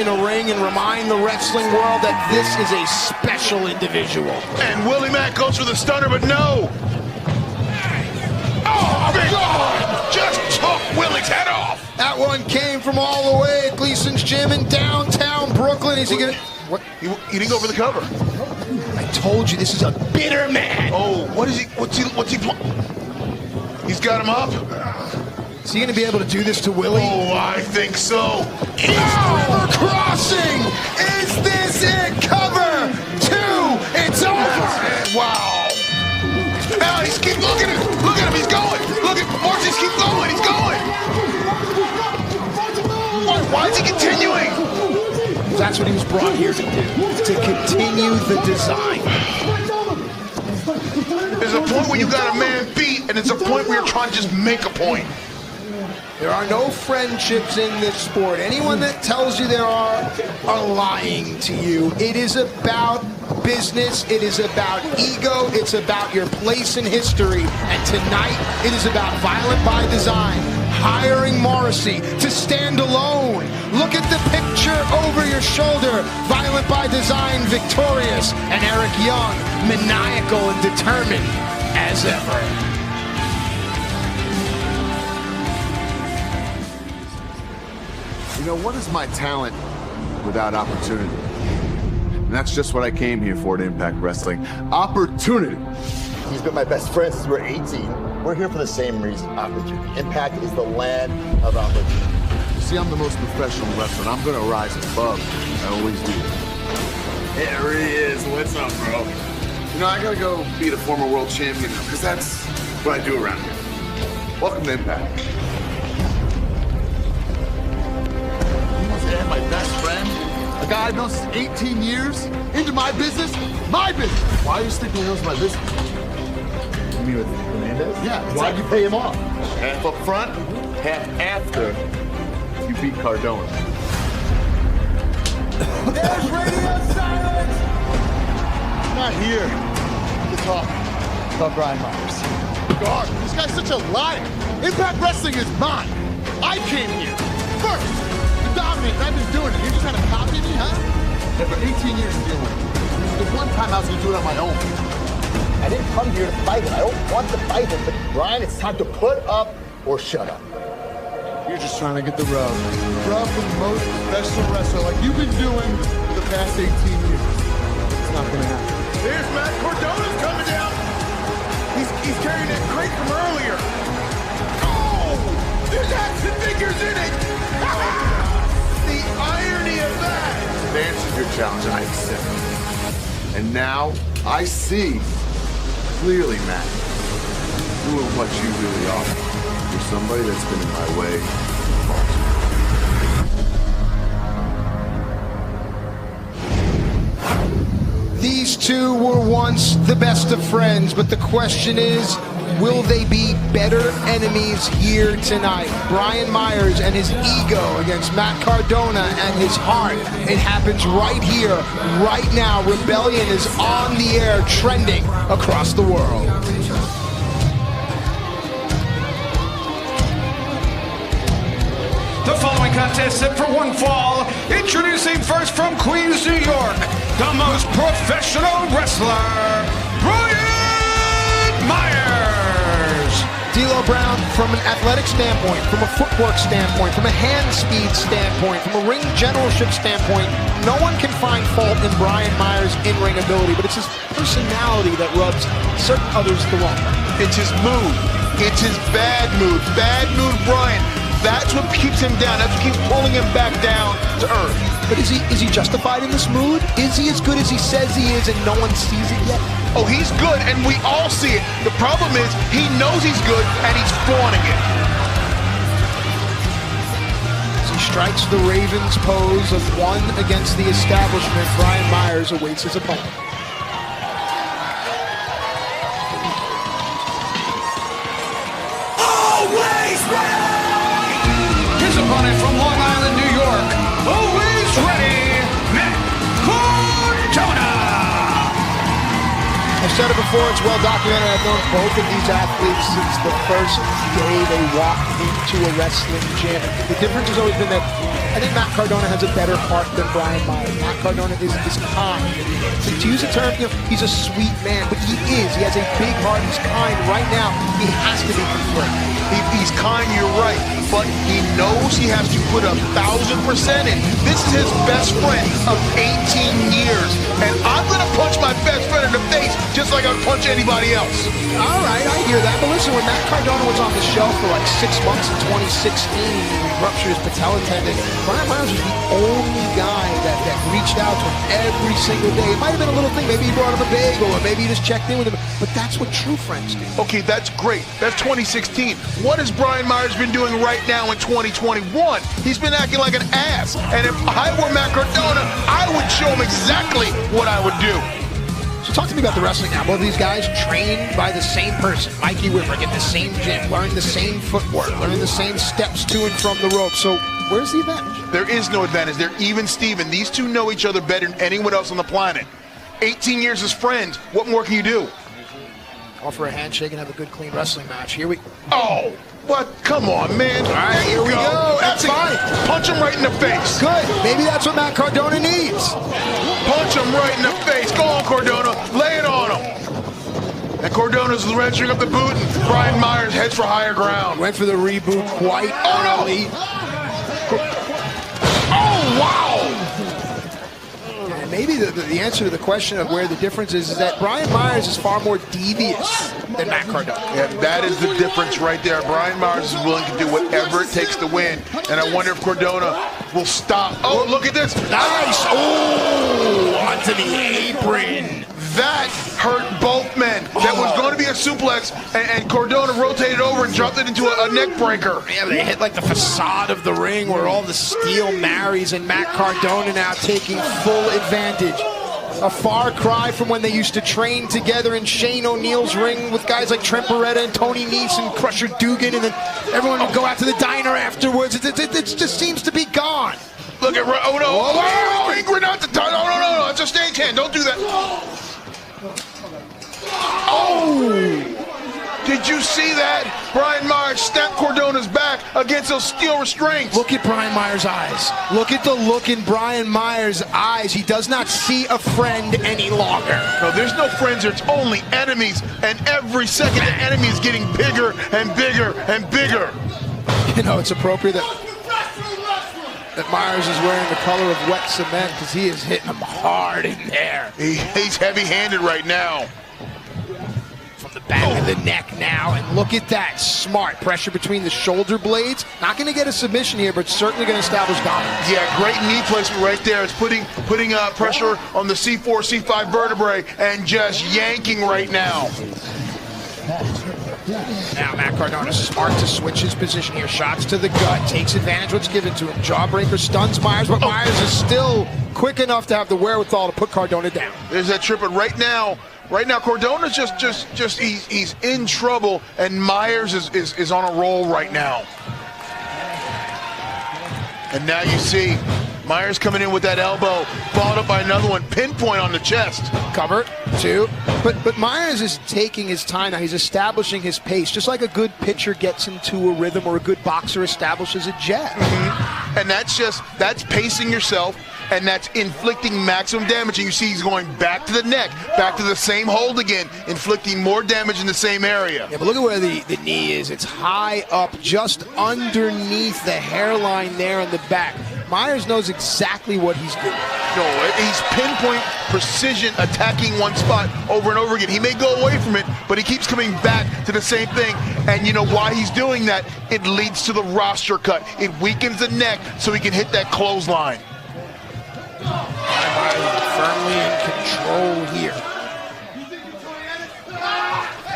in a ring and remind the wrestling world that this is a special individual. And Willie Mack goes for the stunner, but no. Oh, big God! Just took Willie's head off. That one came from all the way at Gleason's Gym in downtown Brooklyn. Is he gonna? What? He didn't go for the cover. I told you this is a bitter man. Oh, what is he? What's he? He's got him up. Is he going to be able to do this to Willie? Oh, I think so. River crossing! Is this it? Cover! 2! It's over! Wow. Now he's keep looking at him. Look at him. He's going. Look at Marcy's keep going. He's going. Why is he continuing? That's what he was brought here to do. To continue the design. There's a point where you got a man beat, and it's a point where you're trying to just make a point. There are no friendships in this sport. Anyone that tells you there are lying to you. It is about business. It is about ego. It's about your place in history. And tonight, it is about Violent by Design hiring Morrissey to stand alone. Look at the picture over your shoulder. Violent by Design victorious, and Eric Young maniacal and determined as ever. You know, what is my talent without opportunity? And that's just what I came here for at Impact Wrestling. Opportunity. He's been my best friend since we were 18. We're here for the same reason, opportunity. Impact is the land of opportunity. You see, I'm the most professional wrestler, and I'm gonna rise above. I always do. There he is. What's up, bro? You know, I gotta go beat a former world champion now, because that's what I do around here. Welcome to Impact. And my best friend, a guy I've known since 18 years, into my business? My business! Why are you sticking your nose in my business? You mean with Hernandez? Yeah. Why'd you pay him off? Half up front, half after you beat Cardona. There's radio silence! I'm not here to talk about Brian Myers. God, this guy's such a liar. Impact Wrestling is mine. I came here first. Dominant, I've been doing it. You're just trying to copy me, huh? Yeah, for 18 years of dealing with it. The one time I was gonna do it on my own. I didn't come here to fight him. I don't want to fight him, but Brian, it's time to put up or shut up. You're just trying to get the rub. Rub from the most professional wrestler like you've been doing for the past 18 years. It's not gonna happen. There's Matt Cardona's coming down. He's carrying that crate from earlier. Oh! There's action figures in it! The irony of that! They answered your challenge, I accept it. And now, I see clearly, Matt, who and what you really are. You're somebody that's been in my way far too long. These two were once the best of friends, but the question is, will they be better enemies here tonight? Brian Myers and his ego against Matt Cardona and his heart. It happens right here, right now. Rebellion is on the air, trending across the world. The following contest set for one fall. Introducing first from Queens, New York, the most professional wrestler, Brian Myers. D'Lo Brown, from an athletic standpoint, from a footwork standpoint, from a hand speed standpoint, from a ring generalship standpoint, no one can find fault in Brian Myers' in-ring ability, but it's his personality that rubs certain others the wrong way. It's his mood. It's his bad mood. Bad mood Brian. That's what keeps him down. That's what keeps pulling him back down to earth. But is he justified in this mood? Is he as good as he says he is and no one sees it yet? Oh, he's good, and we all see it. The problem is he knows he's good, and he's flaunting it. As he strikes the Ravens pose of one against the establishment, Brian Myers awaits his opponent. Always ready! His opponent from Long Island, New York, always ready, Matt Cardona! I've said it before, it's well documented. I've known both of these athletes since the first day they walked into a wrestling gym. The difference has always been that I think Matt Cardona has a better heart than Brian Myers. Matt Cardona is kind. To use a term, he's a sweet man, but he is. He has a big heart. He's kind. Right now, he has to be confirmed. He's kind, you're right, but he knows he has to put 1,000% in. This is his best friend of 18 years, and I'm going to punch my best friend in the face just like I'd punch anybody else. All right, I hear that, but listen, when Matt Cardona was on the shelf for like 6 months in 2016, he ruptured his patella tendon, Brian Myers was the only guy that reached out to him every single day. It might have been a little thing, maybe he brought him a bagel, or maybe he just checked in with him, but that's what true friends do. Okay, that's great. That's 2016. What has Brian Myers been doing right now in 2021? He's been acting like an ass. And if I were Matt Cardona, I would show him exactly what I would do. So talk to me about the wrestling now. Both of these guys trained by the same person, Mikey Whipper, get the same gym, learn the same footwork, learn the same steps to and from the rope. So where's the advantage? There is no advantage. They're even Steven. These two know each other better than anyone else on the planet. 18 years as friends. What more can you do? Offer a handshake and have a good, clean wrestling match. Here we... Oh, what? Come on, man. All right, here we go. That's fine. Punch him right in the face. Good. Maybe that's what Matt Cardona needs. Punch him right in the face. Go on, Cardona. Lay it on him. And Cardona's registering up the boot, and Brian Myers heads for higher ground. Went for the reboot quite early. Oh, wow. And maybe the answer to the question of where the difference is that Brian Myers is far more devious than Matt Cardona. Yeah, that is the difference right there. Brian Myers is willing to do whatever it takes to win. And I wonder if Cardona will stop. Oh, look at this. Nice. Oh, onto the apron. That hurt both men. That was going to be a suplex, and Cardona rotated over and dropped it into a neck breaker. Yeah, they hit like the facade of the ring where all the steel marries, and Matt Cardona now taking full advantage. A far cry from when they used to train together in Shane O'Neill's ring with guys like Trent Beretta and Tony Nese and Crusher Dugan, and then everyone would go out to the diner afterwards. It just seems to be gone. Look at, oh no, oh, Ingrid not the time. No, it's a stagehand. Don't do that. Oh! Did you see that? Brian Myers snapped Cardona's back against those steel restraints. Look at Brian Myers' eyes. Look at the look in Brian Myers' eyes. He does not see a friend any longer. No, there's no friends. There's only enemies. And every second, the enemy is getting bigger and bigger and bigger. You know, it's appropriate that Myers is wearing the color of wet cement because he is hitting him hard in there. He's heavy-handed right now. From the back of the neck now, and look at that. Smart pressure between the shoulder blades. Not going to get a submission here, but certainly going to establish dominance. Yeah, great knee placement right there. It's putting pressure on the C4, C5 vertebrae and just yanking right now. Now Matt Cardona smart to switch his position here. Shots to the gut, takes advantage of what's given to him. Jawbreaker stuns Myers, but Myers is still quick enough to have the wherewithal to put Cardona down. There's that trip, but right now Cardona's he's in trouble, and Myers is on a roll right now. And now you see Myers coming in with that elbow, followed up by another one, pinpoint on the chest. Cover, two. But Myers is taking his time now. He's establishing his pace, just like a good pitcher gets into a rhythm or a good boxer establishes a jet. Mm-hmm. And that's pacing yourself, and that's inflicting maximum damage. And you see he's going back to the neck, back to the same hold again, inflicting more damage in the same area. Yeah, but look at where the knee is. It's high up, just underneath the hairline there in the back. Myers knows exactly what he's doing. No, he's pinpoint precision attacking one spot over and over again. He may go away from it, but he keeps coming back to the same thing. And you know why he's doing that? It leads to the roster cut. It weakens the neck so he can hit that clothesline. Firmly in control here.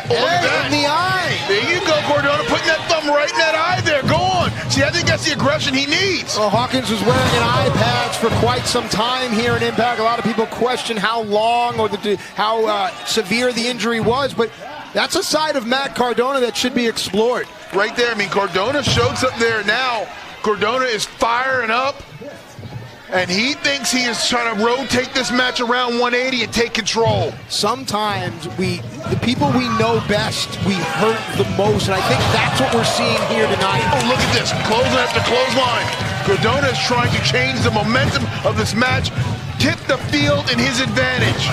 Oh, look at that. In the eye. There you go, Cardona, putting that thumb right in that eye there. Go on. See, I think that's the aggression he needs. Well, Hawkins was wearing an eye patch for quite some time here in Impact. A lot of people question how long or how severe the injury was, but that's a side of Matt Cardona that should be explored. Right there. I mean, Cardona showed something there now. Cardona is firing up. And he thinks he is trying to rotate this match around 180 and take control. Sometimes the people we know best, we hurt the most, and I think that's what we're seeing here tonight. Oh, look at this. Clothesline after clothesline. Cardona is trying to change the momentum of this match, tip the field in his advantage.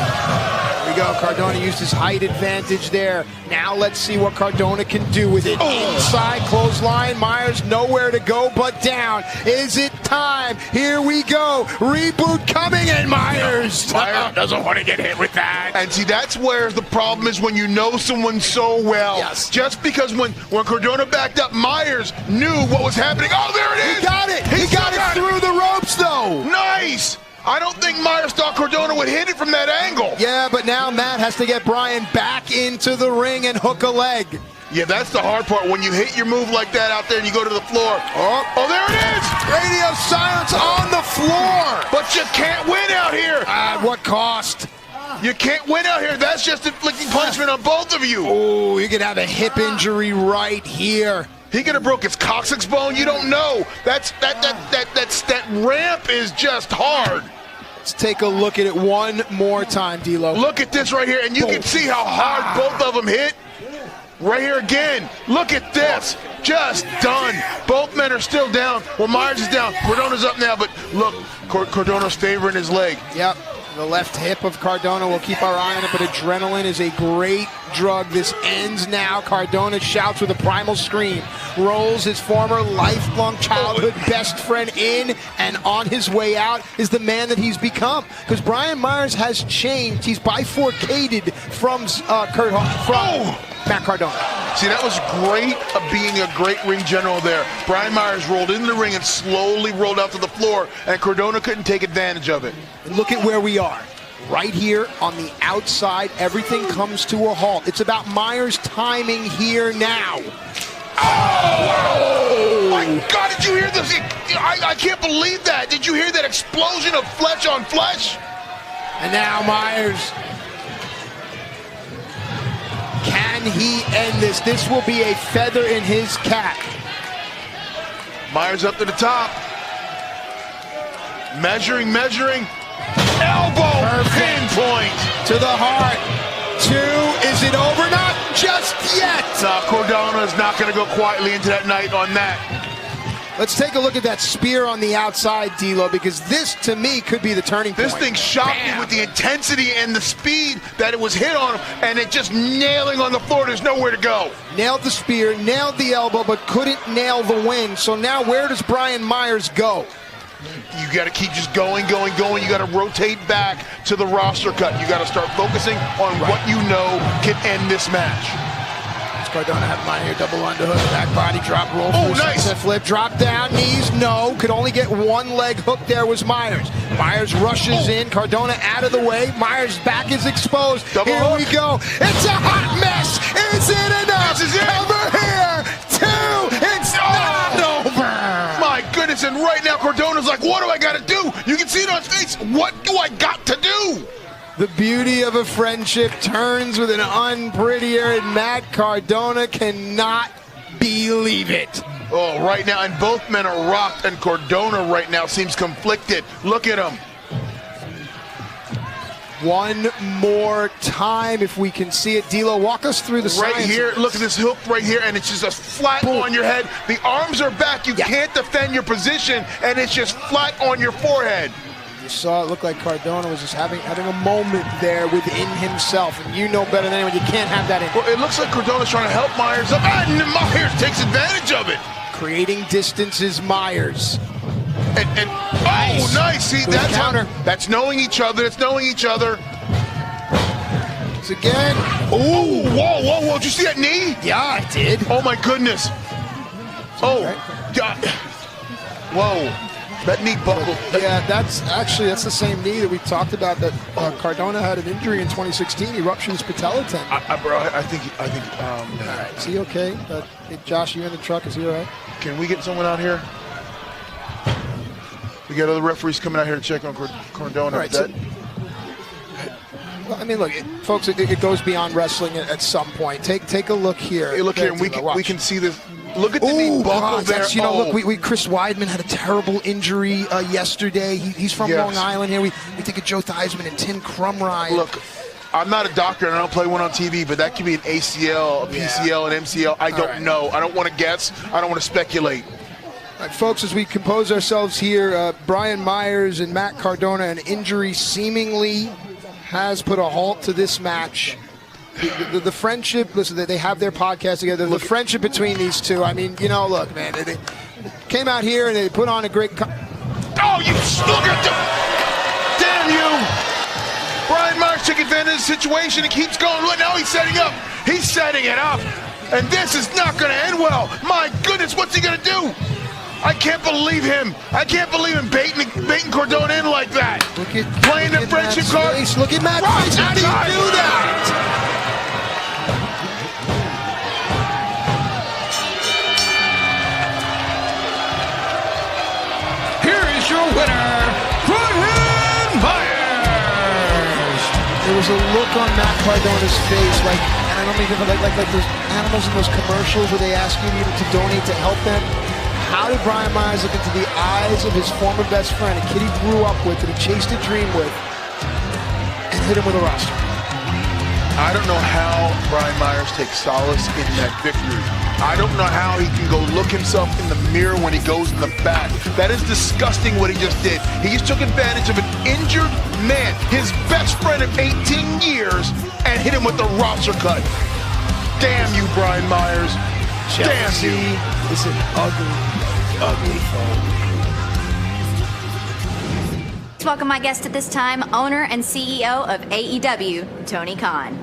There we go. Cardona used his height advantage there. Now let's see what Cardona can do with it. Inside clothesline. Myers nowhere to go but down. Is it time? Here we go. Reboot coming, and Myers doesn't want to get hit with that. And see, that's where the problem is when you know someone so well. Yes. Just because when Cardona backed up, Myers knew what was happening. Oh, there it is. He got it. He got it through the ropes, though. Nice. I don't think Myers thought Cardona would hit it from that angle. Yeah, but now Matt has to get Brian back into the ring and hook a leg. Yeah, that's the hard part. When you hit your move like that out there and you go to the floor. Oh, there it is. Radio silence on the floor. But you can't win out here. At what cost? You can't win out here. That's just inflicting punishment on both of you. Oh, you could have a hip injury right here. He could have broke his coccyx bone. You don't know. That ramp is just hard. Let's take a look at it one more time, D'Lo. Look at this right here, and you can see how hard both of them hit. Right here again. Look at this. Just done. Both men are still down. Well, Myers is down. Cardona's up now, but look, Cardona's favoring his leg. Yep. The left hip of Cardona, we'll keep our eye on it, but adrenaline is a great drug. This ends now. Cardona shouts with a primal scream, rolls his former lifelong childhood best friend in, and on his way out is the man that he's become. Because Brian Myers has changed. He's bifurcated from Matt Cardona. See, that was great of being a great ring general there. Brian Myers rolled into the ring and slowly rolled out to the floor, and Cardona couldn't take advantage of it. And look at where we are. Right here on the outside, everything comes to a halt. It's about Myers' timing here now. Oh! My God, did you hear this? I can't believe that. Did you hear that explosion of flesh on flesh? And now Myers. Can he end this? This will be a feather in his cap. Myers up to the top. Measuring. Elbow pinpoint to the heart. 2. Is it over? Not just yet. Cardona is not going to go quietly into that night on that. Let's take a look at that spear on the outside, D'Lo, because this, to me, could be the turning point. This thing shocked me with the intensity and the speed that it was hit on him, and it just nailing on the floor. There's nowhere to go. Nailed the spear, nailed the elbow, but couldn't nail the win. So now where does Brian Myers go? You got to keep just going. You got to rotate back to the roster cut. You got to start focusing on what you know can end this match. Cardona have him on here, double underhook, back body drop, roll through, nice. Sunset flip, drop down, knees, no. Could only get one leg hook there was Myers. Myers rushes in, Cardona out of the way. Myers' back is exposed. Double here hook. We go. It's a hot mess. Is it enough? This is it. Over here. 2. It's not over. My goodness, and right now Cardona's like, what do I got to do? You can see it on his face. What do I got to do? The beauty of a friendship turns with an unprettier, and Matt Cardona cannot believe it. Oh, right now, and both men are rocked, and Cardona right now seems conflicted. Look at him. One more time, if we can see it. D'Lo, walk us through the right science. Here, look at this hook right here, and it's just a flat on your head. The arms are back. You can't defend your position, and it's just flat on your forehead. You saw it look like Cardona was just having a moment there within himself, and you know better than anyone, you can't have that in. Well, it looks like Cardona's trying to help Myers up, and Myers takes advantage of it. Creating distance is Myers. And oh, nice. See, that's counter. That's knowing each other. It's knowing each other. It's again. Oh, whoa. Did you see that knee? Yeah, I did. Oh, my goodness. Oh, God. Whoa. That knee buckled. Yeah, that's the same knee that we talked about that Cardona had an injury in 2016. He ruptured his patella tendon. Bro, I think. All right, is he okay? Hey, Josh, you in the truck? Is he all right? Can we get someone out here? We got other referees coming out here to check on Cardona. All right, well, I mean, look, folks, it goes beyond wrestling at some point. Take a look here. Hey, look here, and we can see this. Look at the knee buckle there. Look, Chris Weidman had a terrible injury yesterday. He's from Long Island here. We think of Joe Theismann and Tim Crumrye. Look, I'm not a doctor and I don't play one on TV, but that could be an ACL, a PCL, an MCL. I don't know. I don't want to guess. I don't want to speculate. Folks, as we compose ourselves here, Brian Myers and Matt Cardona, an injury seemingly has put a halt to this match. The friendship, listen, they have their podcast together. The friendship between these two, I mean, you know, look, man, they came out here and they put on a great... Oh, you look at the... Damn you! Brian Myers took advantage of the situation and keeps going. Look, now he's setting up. He's setting it up. And this is not going to end well. My goodness, what's he going to do? I can't believe him. I can't believe him baiting Cardona in like that. Playing the friendship card. Look at Matt Price. How do you do that? Here is your winner, Brian Myers. There was a look on Matt Cardona's face, like, and I don't mean like those animals in those commercials where they ask you to donate to help them. How did Brian Myers look into the eyes of his former best friend, a kid he grew up with, that he chased a dream with, and hit him with a roster? I don't know how Brian Myers takes solace in that victory. I don't know how he can go look himself in the mirror when he goes in the back. That is disgusting what he just did. He just took advantage of an injured man, his best friend of 18 years, and hit him with the roster cut. Damn you, Brian Myers. Damn you. It's an ugly phone. Let's welcome my guest at this time, owner and CEO of AEW, Tony Khan.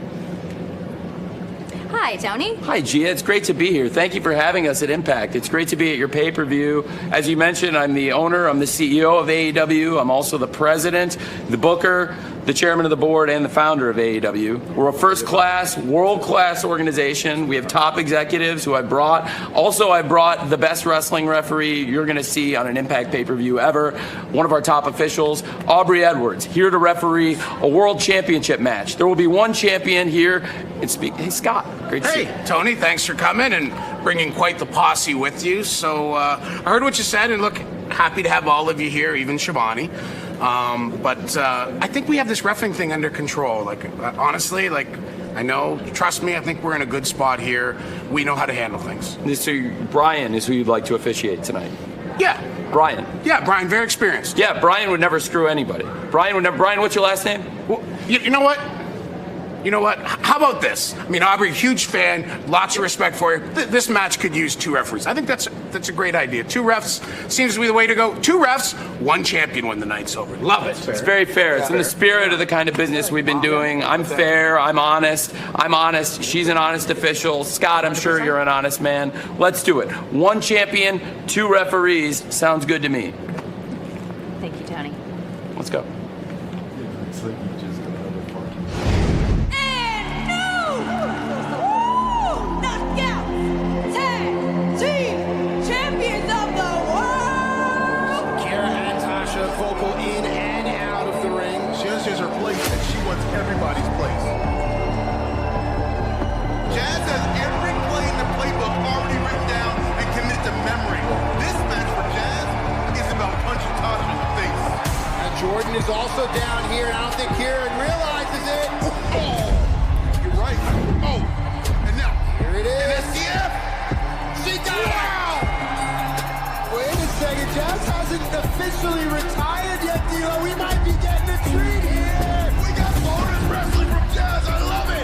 Hi, Tony. Hi, Gia. It's great to be here. Thank you for having us at Impact. It's great to be at your pay-per-view. As you mentioned, I'm the owner, I'm the CEO of AEW. I'm also the president, the booker, the chairman of the board, and the founder of AEW. We're a first-class, world-class organization. We have top executives who I brought. Also, I brought the best wrestling referee you're going to see on an Impact pay-per-view ever, one of our top officials, Aubrey Edwards, here to referee a world championship match. There will be one champion here. Hey, Scott. Great to see you. Hey, Tony, thanks for coming and bringing quite the posse with you. So I heard what you said, and look, happy to have all of you here, even Shivani. But I think we have this reffing thing under control. Honestly, I know, trust me, I think we're in a good spot here. We know how to handle things. So Brian is who you'd like to officiate tonight? Yeah. Brian. Yeah, Brian, very experienced. Yeah, Brian would never screw anybody. Brian, what's your last name? Well, you know what? You know what? How about this? I mean, Aubrey, huge fan, lots of respect for you. This match could use 2 referees. I think that's a great idea. 2 refs seems to be the way to go. 2 refs, 1 champion when the night's over. Love it. It's very fair. It's in the spirit of the kind of business we've been doing. I'm fair. I'm honest. She's an honest official. Scott, I'm sure you're an honest man. Let's do it. 1 champion, 2 referees. Sounds good to me. Thank you, Tony. Let's go. Vocal in and out of the ring. She understands her place, and she wants everybody's place. Jazz has every play in the playbook already written down and committed to memory. This match for Jazz is about punching Tasha in the face. And Jordan is also down here, and I don't think Kieran realizes it. Oh, you're right. Oh, and now Here it is. an SDF. She got it. Wait a second, Jazz hasn't officially retired yet, D'Lo. We might be getting a treat here. We got bonus wrestling from Jazz. I love it.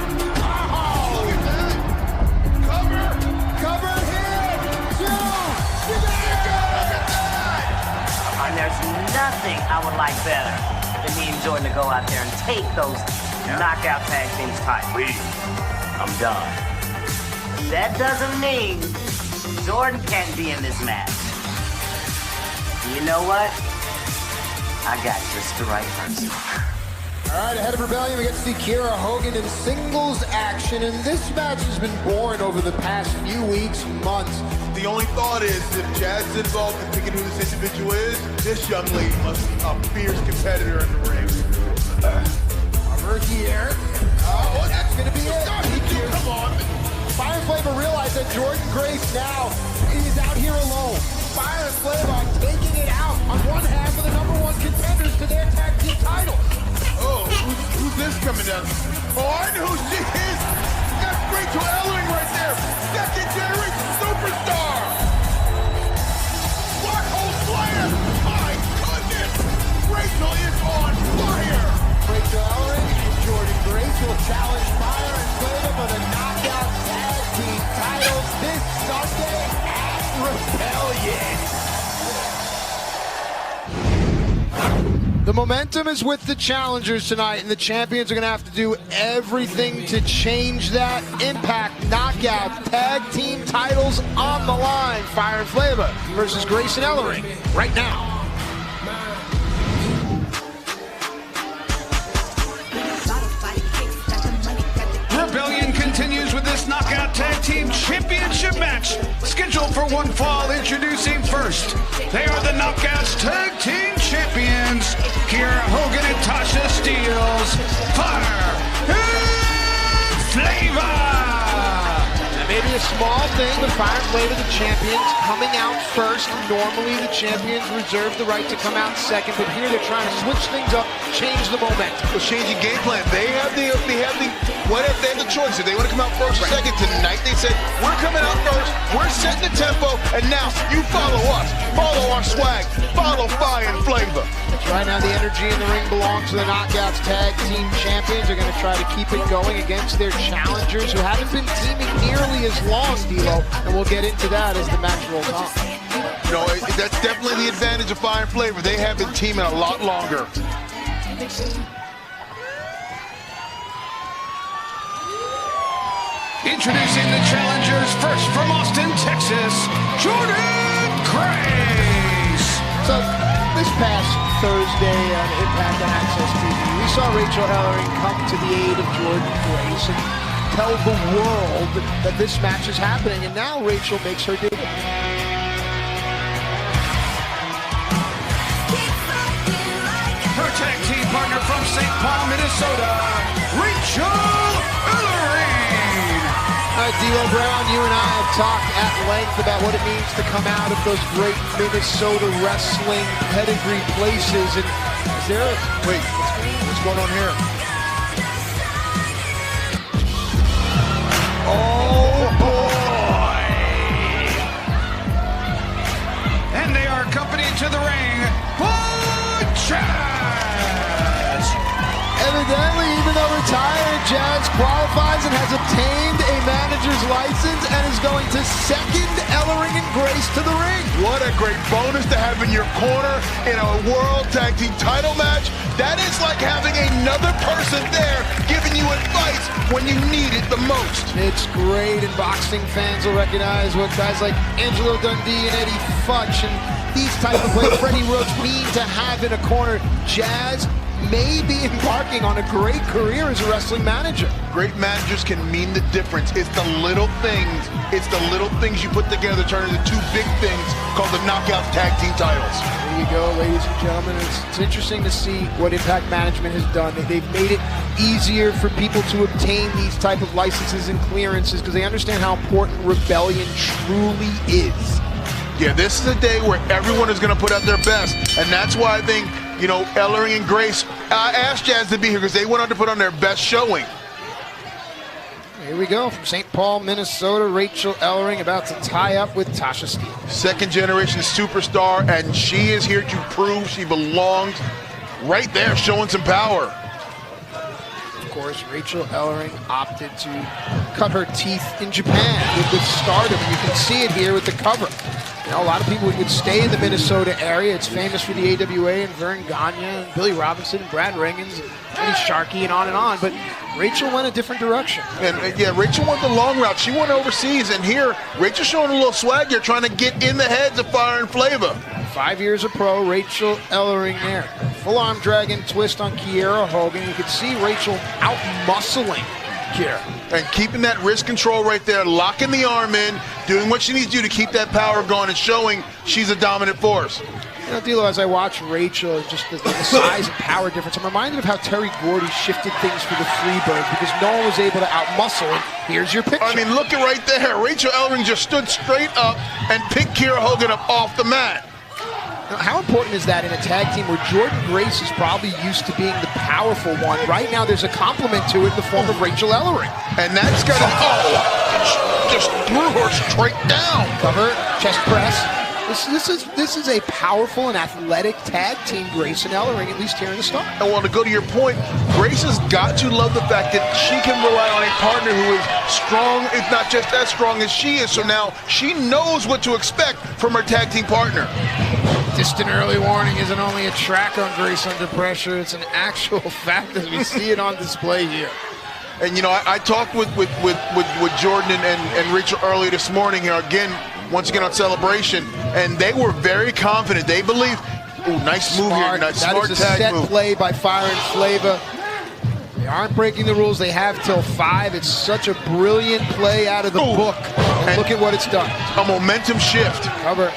Oh, look at that. Cover here. 2. Look at that. And there's nothing I would like better than me and Jordan to go out there and take those knockout tag teams titles. I'm done. That doesn't mean Jordan can't be in this match. You know what? I got just the right person. All right, ahead of Rebellion, we get to see Kiera Hogan in singles action, and this match has been born over the past few weeks, months. The only thought is, if Jazz is involved in picking who this individual is, this young lady must be a fierce competitor in the ring. Over here. Oh, that's going to be it. Come on. Fire Flavor realized that Jordan Grace now is out here alone. Fire Flavor taking it out on one half of the #1 contenders to their tag team title. Oh, who's this coming down? Oh, I know who she is. That's Rachel Ellering right there. Second generation superstar. What The momentum is with the challengers tonight, and the champions are going to have to do everything to change that. Impact Knockout Tag Team titles on the line. Fire and Flavor versus Grayson Ellering right now. Rebellion continues with this Knockout Tag Team Championship match. Scheduled for one fall, introducing first. They are the Knockouts Tag Team Champions, Kiera Hogan and Tasha Steelz. Fire and Flavor! Maybe a small thing, but Fire and Flavor, the champions, coming out first. Normally the champions reserve the right to come out second, but here they're trying to switch things up, change the momentum. Well, changing game plan. They have the choice. If they want to come out first or second tonight, they said, we're coming out first, we're setting the tempo, and now you follow us, follow our swag, follow Fire and Flavor. Right now the energy in the ring belongs to the Knockouts Tag Team Champions. They're going to try to keep it going against their challengers who haven't been teaming nearly as long, D-Lo, and we'll get into that as the match rolls on. You know, that's definitely the advantage of Fire and Flavor. They have been teaming a lot longer. Introducing the challengers, first from Austin, Texas, Jordan Grace. So this past Thursday on Impact on Access TV, we saw Rachel Ellering come to the aid of Jordan Grace and tell the world that this match is happening, and now Rachel makes her debut. Her tag team partner from St. Paul, Minnesota, Rachel Ellering. D'Lo Brown, you and I have talked at length about what it means to come out of those great Minnesota wrestling pedigree places. And is there wait, what's going on here? Oh boy! And they are accompanied to the ring by Jazz. Evidently, even though retired, Jazz qualifies and has obtained a manager's license and is going to second Ellering and Grace to the ring. What a great bonus to have in your corner in a World Tag Team title match. That is like having another person there giving you advice when you need it the most. It's great, and boxing fans will recognize what guys like Angelo Dundee and Eddie Futch and these type of players, Freddie Roach, mean to have in a corner. Jazz may be embarking on a great career as a wrestling manager. Great managers can mean the difference. It's the little things. It's the little things you put together turn into two big things called the Knockouts Tag Team titles. There you go, ladies and gentlemen. It's interesting to see what Impact Management has done. They've made it easier for people to obtain these type of licenses and clearances because they understand how important Rebellion truly is. Yeah, this is a day where everyone is going to put out their best, and that's why I think, you know, Ellering and Grace asked Jazz to be here because they went on to put on their best showing. Here we go, from St. Paul, Minnesota, Rachel Ellering about to tie up with Tasha Steelz. Second generation superstar, and she is here to prove she belongs right there, showing some power. Of course, Rachel Ellering opted to cut her teeth in Japan with Stardom, and you can see it here with the cover. You know, a lot of people would stay in the Minnesota area. It's famous for the AWA and Vern Gagne and Billy Robinson and Brad Riggins and Eddie Sharkey and on, and but Rachel went a different direction. And yeah, Rachel went the long route. She went overseas, and here, Rachel's showing a little swag here, trying to get in the heads of Fire and Flavor. 5 years of pro, Rachel Ellering there. Full arm dragon twist on Kiera Hogan. You can see Rachel out-muscling Kiera. And keeping that wrist control right there, locking the arm in, doing what she needs to do to keep that power going and showing she's a dominant force. You know, D'Lo, as I watch Rachel, just the size and power difference, I'm reminded of how Terry Gordy shifted things for the Freebirds because no one was able to out-muscle it. Here's your picture. I mean, look at right there. Rachel Ellering just stood straight up and picked Kiera Hogan up off the mat. Now, how important is that in a tag team where Jordan Grace is probably used to being the powerful one? Right now, there's a complement to it in the form of Rachel Ellering. And that's got to, just threw her straight down. Cover, chest press. This is a powerful and athletic tag team, Grace and Ellering, at least here in the start. And well, to go to your point, Grace has got to love the fact that she can rely on a partner who is strong, if not just as strong as she is. So now she knows what to expect from her tag team partner. Distant early warning isn't only a track on Grace under pressure, it's an actual fact as we see it on display here. And, you know, I talked with Jordan and Rachel earlier this morning here, again, once again on Celebration, and they were very confident. They believe, ooh, nice move here. Nice, smart that is a tag set move. play by Fire and Flava. They aren't breaking the rules. They have till 5. It's such a brilliant play out of the book. And look at what it's done. A momentum shift. Cover.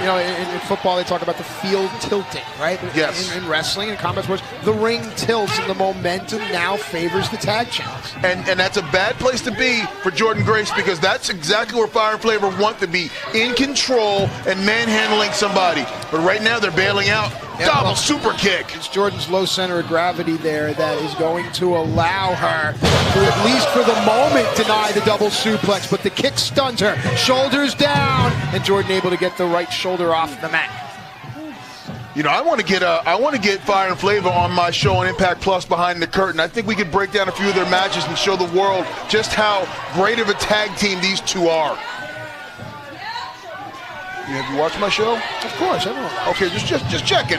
You know, in football, they talk about the field tilting, right? Yes. In wrestling and combat sports, the ring tilts and the momentum now favors the tag challenge. And that's a bad place to be for Jordan Grace, because that's exactly where Fire and Flavor want to be, in control and manhandling somebody. But right now they're bailing out. Double super kick. It's Jordan's low center of gravity there that is going to allow her to, at least for the moment, deny the double suplex. But the kick stuns her. Shoulders down, and Jordan able to get the right shoulder off the mat. You know, I want to get Fire and Flavor on my show on Impact Plus Behind the Curtain. I think we could break down a few of their matches and show the world just how great of a tag team these two are. Have you watched my show? Of course, I know. Okay, just checking.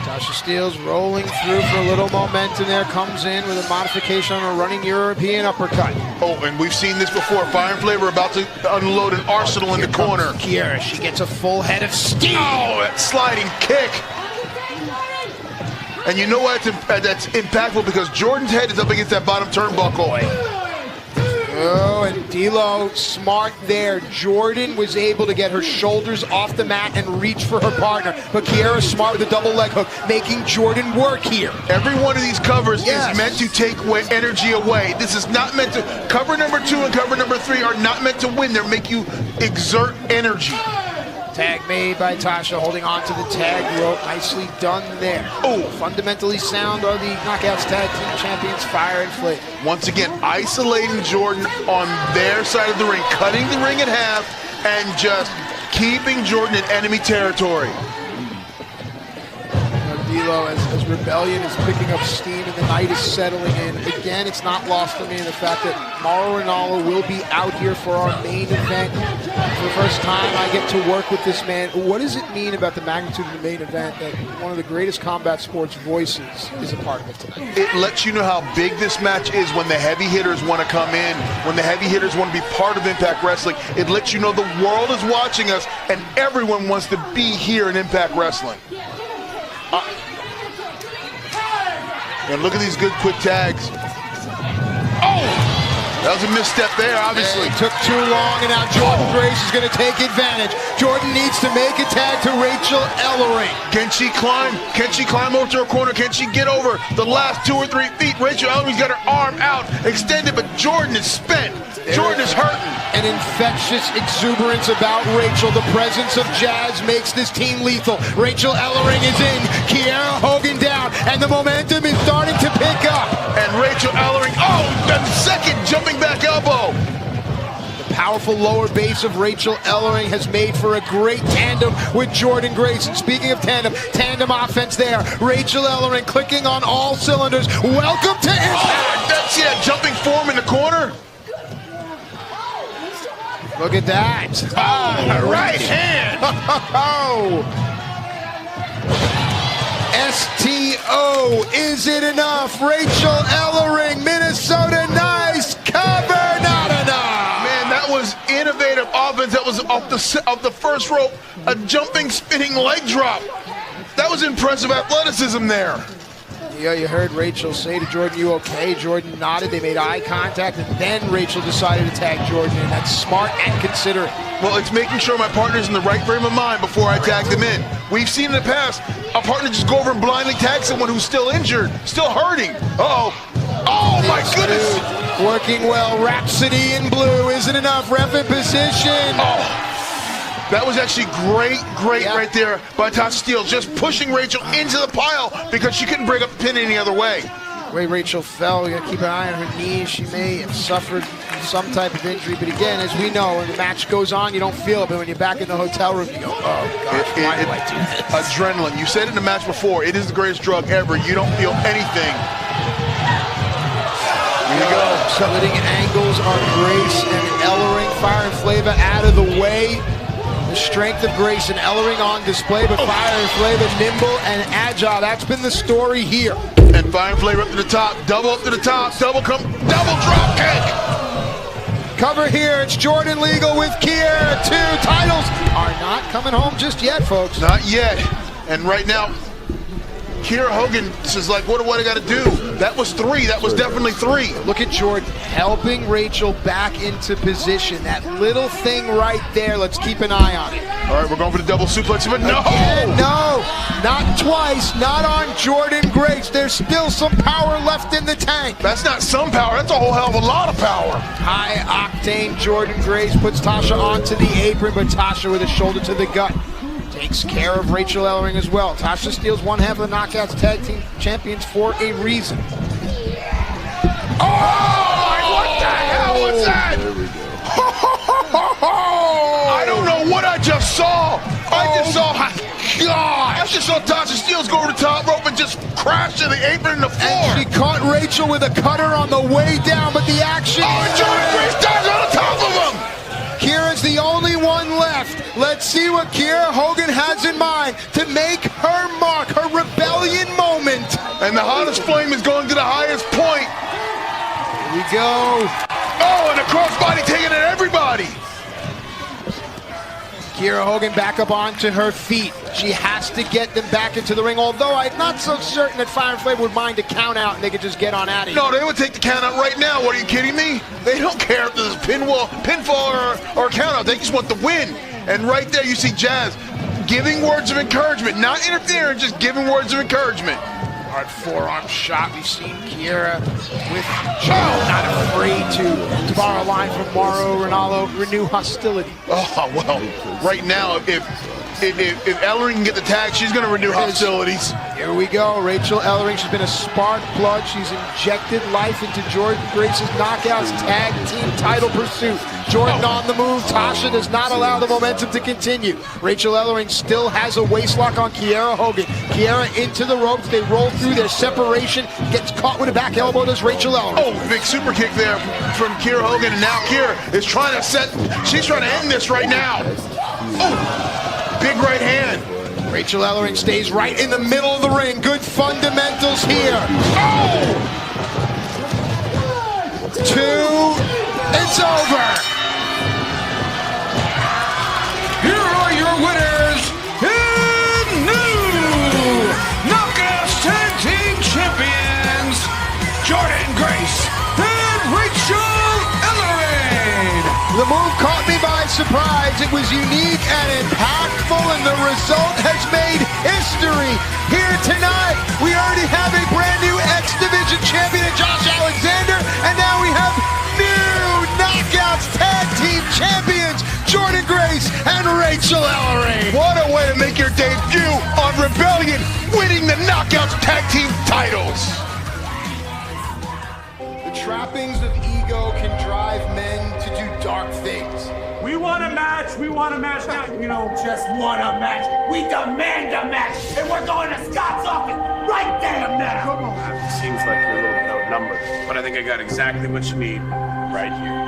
Tasha Steelz rolling through for a little momentum there. Comes in with a modification on a running European uppercut. Oh, and we've seen this before. Fire and Flavor about to unload an arsenal in the corner. Kiera, she gets a full head of steam. Oh, that sliding kick. And you know what? That's impactful, because Jordan's head is up against that bottom turnbuckle. Oh, and D'Lo smart there. Jordan was able to get her shoulders off the mat and reach for her partner. But Kiera smart with a double leg hook, making Jordan work here. Every one of these covers is meant to take energy away. This is not meant to. Cover number 2 and cover number 3 are not meant to win. They make you exert energy. Tag made by Tasha, holding on to the tag rope. Nicely done there. Oh, fundamentally sound are the Knockouts Tag Team Champions, Fire and Flava. Once again, isolating Jordan on their side of the ring, cutting the ring in half, and just keeping Jordan in enemy territory. D'Lo, as Rebellion is picking up steam and the night is settling in. Again, it's not lost on me in the fact that Mauro Ranallo will be out here for our main event. For the first time, I get to work with this man. What does it mean about the magnitude of the main event that one of the greatest combat sports voices is a part of it tonight? It lets you know how big this match is when the heavy hitters want to come in, when the heavy hitters want to be part of Impact Wrestling. It lets you know the world is watching us and everyone wants to be here in Impact Wrestling. And look at these good quick tags. Oh! That was a misstep there, obviously. It took too long, and now Jordan Grace is going to take advantage. Jordan needs to make a tag to Rachel Ellering. Can she climb? Can she climb over to her corner? Can she get over the last 2 or 3 feet? Rachel Ellering's got her arm out, extended, but Jordan is spent. Jordan is hurting. An infectious exuberance about Rachel. The presence of Jazz makes this team lethal. Rachel Ellering is in. Kiera Hogan down, and the momentum is starting to pick up. And Rachel Ellering, oh, the second jumping back elbow. The powerful lower base of Rachel Ellering has made for a great tandem with Jordan Grace. And speaking of tandem offense there. Rachel Ellering clicking on all cylinders. Welcome to Impact. See that jumping form in the corner? Look at that. Oh, right hand. STO, is it enough? Rachel Ellering, Minnesota, nice cover, not enough. Man, that was innovative offense. That was off the first rope, a jumping, spinning leg drop. That was impressive athleticism there. Yeah, you heard Rachel say to Jordan, "You okay?" Jordan nodded. They made eye contact, and then Rachel decided to tag Jordan, and that's smart and considerate. Well, it's making sure my partner's in the right frame of mind before I tag them in. We've seen in the past a partner just go over and blindly tag someone who's still injured, still hurting. Uh-oh. Oh, my goodness. Working well. Rhapsody in blue isn't enough. Ref in position. Oh. That was actually great right there by Tasha Steelz, just pushing Rachel into the pile because she couldn't break up the pin any other way. The way Rachel fell, you got to keep an eye on her knees. She may have suffered some type of injury, but again, as we know, when the match goes on, you don't feel it, but when you're back in the hotel room, you go, oh, gosh, why do I do this? Adrenaline. You said it in the match before, it is the greatest drug ever. You don't feel anything. Here we go. Splitting angles on Grace and Ellering. Fire and Flava out of the way. The strength of Grace and Ellering on display, but Fire and Flavor nimble and agile. That's been the story here. And Fire and Flavor up to the top, double up to the top, double drop kick. Cover here, it's Jordan Legal with Kier. 2 titles are not coming home just yet, folks. Not yet. And right now, Kiera Hogan says, like, what do I got to do? That was 3. That was definitely 3. Look at Jordan helping Rachel back into position. That little thing right there, let's keep an eye on it. All right, we're going for the double suplex, but no! Again, no, not twice, not on Jordan Grace. There's still some power left in the tank. That's not some power, that's a whole hell of a lot of power. High octane Jordan Grace puts Tasha onto the apron, but Tasha with a shoulder to the gut takes care of Rachel Ellering as well. Tasha steals one half of the Knockouts Tag Team Champions for a reason. Oh, what the hell was that? I don't know what I just saw. I just saw Tasha Steelz go over the top rope and just crash to the apron and the floor. And she caught Rachel with a cutter on the way down, but the action... Oh, Jordan Grace dives on the top of him! Kiera's the only one left. Let's see what Kiera Hogan has in mind to make her mark, her rebellion moment. And the hottest flame is going to the highest point. Here we go. Oh, and a crossbody taking at everybody. Kiera Hogan back up onto her feet. She has to get them back into the ring, although I'm not so certain that Fire and Flavor would mind a count out and they could just get on out of here. No, they would take the count out right now. What, are you kidding me? They don't care if there's a pinfall or a count out. They just want the win. And right there you see Jazz giving words of encouragement, not interfering, just giving words of encouragement. Hard forearm shot. We've seen Kiera with not afraid to borrow a line from Mauro Ranallo, renew hostility. Oh, well, right now, if Ellering can get the tag, she's going to renew hostilities. Here we go. Rachel Ellering, she's been a spark plug. She's injected life into Jordan Grace's Knockouts Tag Team title pursuit. Jordan on the move. Tasha does not allow the momentum to continue. Rachel Ellering still has a waistlock on Kiera Hogan. Kiera into the ropes. They roll through their separation. Gets caught with a back elbow. Does Rachel Ellering. Oh, big super kick there from Kiera Hogan. And now Kiera is trying to she's trying to end this right now. Oh, big right hand. Rachel Ellering stays right in the middle of the ring. Good fundamentals here. Oh! 2. It's over. Here are your winners and new Knockouts Tag Team Champions, Jordan Grace and Rachel Ellering. The move caught me by surprise. It was unique and impactful, and the result has made history. Here tonight, we already have a brand new X Division champion in Josh Alexander, and now we have new Knockouts Tag Team Champions, Jordan Grace and Rachel Ellering. What a way to make your debut on Rebellion, winning the Knockouts Tag Team titles. The trappings of ego can drive men to do dark things. We want a match. We want a match now. You know, just want a match. We demand a match. And we're going to Scott's office right damn now. Come on. Seems like you're a little bit outnumbered, but I think I got exactly what you need right here.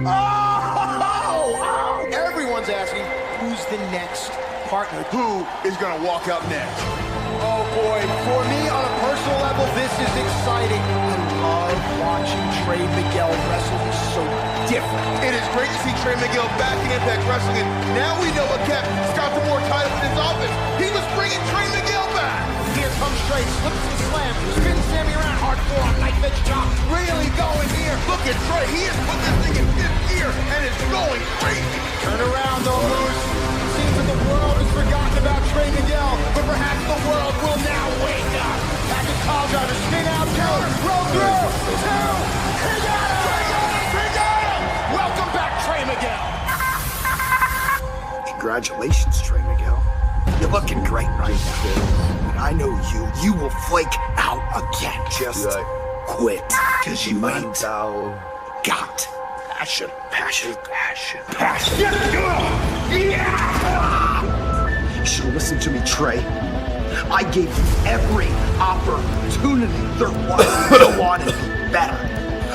Oh! Everyone's asking, who's the next partner? Who is going to walk out next? Oh boy, for me on a personal level, this is exciting. I love watching Trey Miguel wrestle. He's so different. It is great to see Trey Miguel back in Impact Wrestling, and now we know what kept Scott D'Amore title in his office. He was bringing Trey Miguel back. Here comes Trey, slips and slams, spins Sammy around, hardcore on knife edge chop, really going here. Look at Trey, he has put this thing in fifth gear and is going crazy. Turn around though, Moose. Seems that the world has forgotten about Trey Miguel, but perhaps the world will now wake up. Back in college, driver, spin out, two, roll through, 2, he got him! Welcome back, Trey Miguel. Congratulations, Trey Miguel. You're looking great right now. And I know you will flake out again. Just quit, because you ain't got passion. You should listen to me, Trey. I gave you every opportunity there was to want to be better.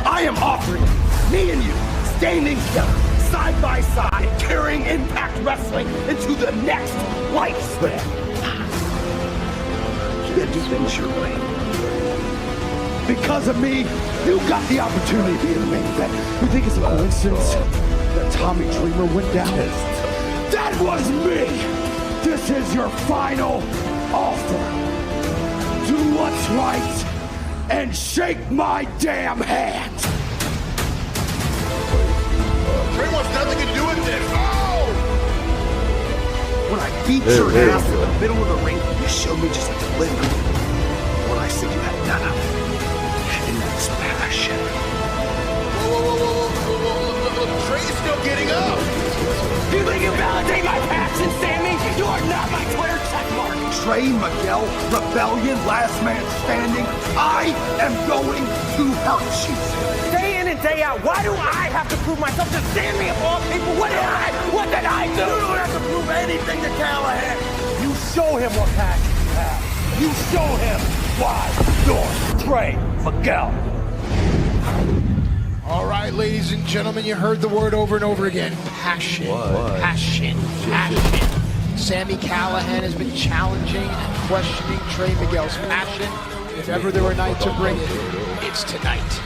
I am offering you, me and you, standing together, side by side, carrying Impact Wrestling into the next lifespan. You gotta do things your way. Because of me, you got the opportunity to be in the main event. You think it's a coincidence that Tommy Dreamer went down? That was me! This is your final offer. Do what's right and shake my damn hand! Trey wants nothing to do with this. Oh! When I beat your ass in the middle of the ring, you showed me just a glimmer. When I said you had none of it. And that's passion. Whoa. Trey's still getting up. You think you validate my passion, Sammy? You are not my Twitter checkmark. Trey Miguel, Rebellion, Last Man Standing. I am going to hurt you. Day in and day out, why do I have to prove myself to Sammy of all people? What did I do? You don't have to prove anything to Callahan. You show him what passion you have. You show him why you're Trey Miguel. All right, ladies and gentlemen, you heard the word over and over again. Passion. Passion. Sami Callihan has been challenging and questioning Trey Miguel's passion. If ever there were a night to bring it, it's tonight.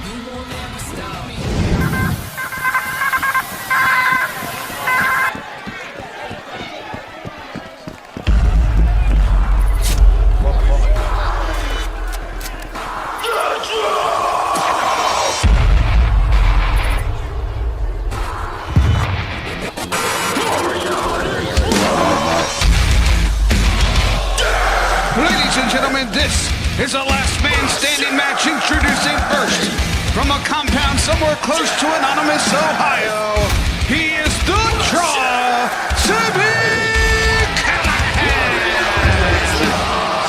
Ladies and gentlemen, this is a last man standing match. Introducing first, from a compound somewhere close to Anonymous, Ohio, he is the Draw, Sami Callihan.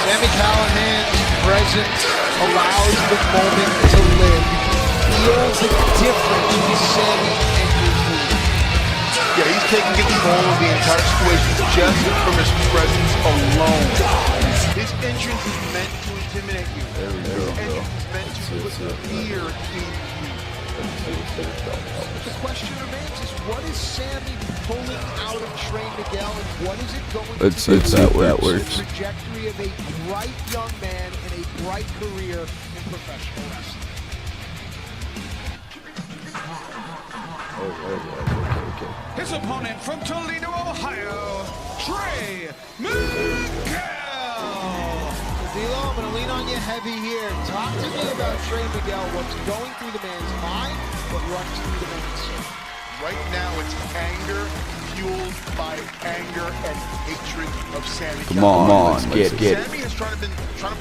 Sami Callihan's presence allows the moment to live. You can feel the difference between Sami and his leader. Yeah, he's taking control of the entire situation just from his presence alone. His entrance is meant to intimidate you. His entrance is meant to put fear in you. The question remains is, what is Sami pulling out of Trey Miguel, and what is it going to do to the trajectory of a bright young man in a bright career in professional wrestling? His opponent from Toledo, Ohio, Trey Miguel. D'Lo, I'm going to lean on you heavy here. Talk to me about Trey Miguel, what's going through the man's mind, what runs through the man's soul. Right now, it's anger fueled by anger and hatred of Sami. Come on, get it. Sami has trying to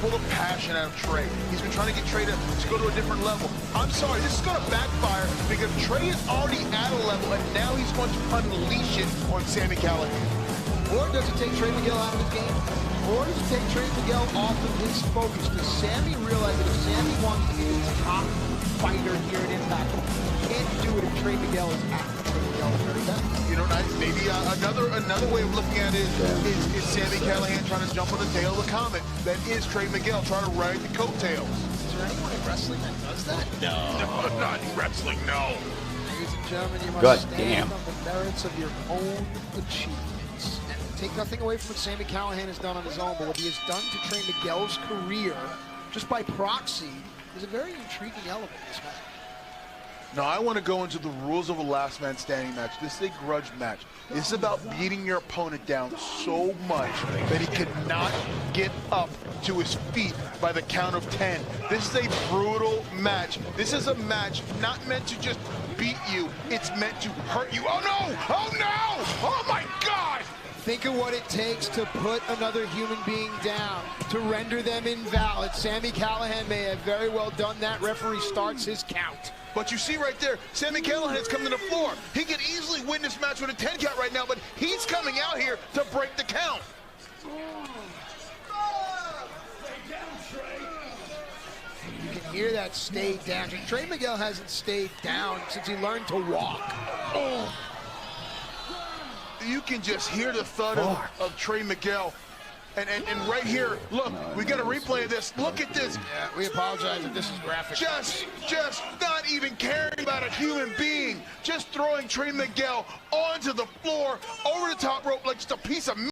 pull the passion out of Trey. He's been trying to get Trey to go to a different level. I'm sorry, this is going to backfire because Trey is already at a level, and now he's going to unleash it on Sami Callihan. Or does it take Trey Miguel out of his game? Or does it take Trey Miguel off of his focus? Does Sami realize that if Sami wants to be the top fighter here at Impact, he can't do it if Trey Miguel is acting Trey Miguel very best? You know, maybe another way of looking at it is Sami Callihan trying to jump on the tail of the comet. That is Trey Miguel trying to ride the coattails. Is there anyone in wrestling that does that? No, not in wrestling, no. Ladies and gentlemen, you must stand on the merits of your own achievements. And take nothing away from what Sami Callihan has done on his own, but what he has done to Trey Miguel's career, just by proxy, is a very intriguing element in this match. Now, I want to go into the rules of a last man standing match. This is a grudge match. This is about beating your opponent down so much that he cannot get up to his feet by the count of 10. This is a brutal match. This is a match not meant to just beat you. It's meant to hurt you. Oh, no! Oh, no! Oh, my God! Think of what it takes to put another human being down, to render them invalid. Sami Callihan may have very well done that. Referee starts his count. But you see right there, Sami Callihan has come to the floor. He could easily win this match with a 10 count right now, but he's coming out here to break the count. You can hear that stay down. Trey Miguel hasn't stayed down since he learned to walk. Oh. You can just hear the thud of Trey Miguel. And right here, look, we got a replay of this. Look at this. Yeah, we apologize if this is graphic. Just not even caring about not a human being. Just throwing Trey Miguel onto the floor, over the top rope like just a piece of meat.